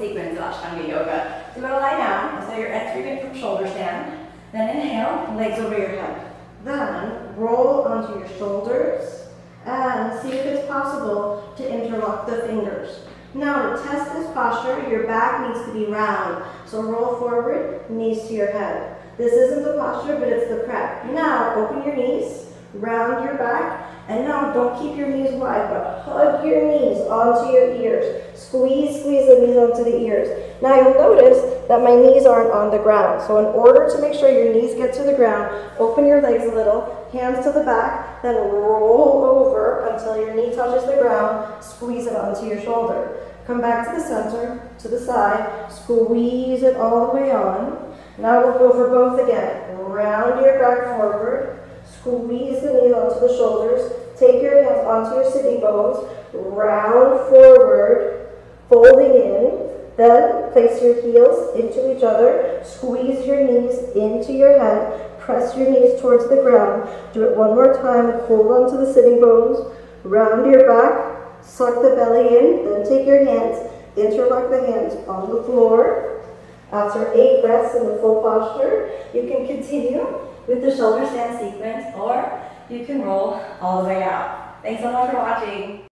sequence of Ashtanga Yoga. So you're going to lie down, so you're entering it from shoulder stand. Then inhale, legs over your head. Then roll onto your shoulders and see if it's possible to interlock the fingers. Now to test this posture, your back needs to be round. So roll forward, knees to your head. This isn't the posture, but it's the prep. Now open your knees, round your back, and now don't keep your knees wide, but hug your knees onto your ears. Squeeze the knees onto the ears. Now you'll notice that my knees aren't on the ground. So in order to make sure your knees get to the ground, open your legs a little, hands to the back, then roll over until your knee touches the ground, squeeze it onto your shoulder. Come back to the center, to the side, squeeze it all the way on. Now we'll go for both again. Round your back forward, squeeze the knees onto the shoulders, take your hands onto your sitting bones, round forward, folding in, then place your heels into each other, squeeze your knees into your head, press your knees towards the ground. Do it one more time, hold onto the sitting bones, round your back, suck the belly in, then take your hands, interlock the hands on the floor. After 8 breaths in the full posture, you can continue with the shoulder stand sequence, or you can roll all the way out. Thanks so much for watching.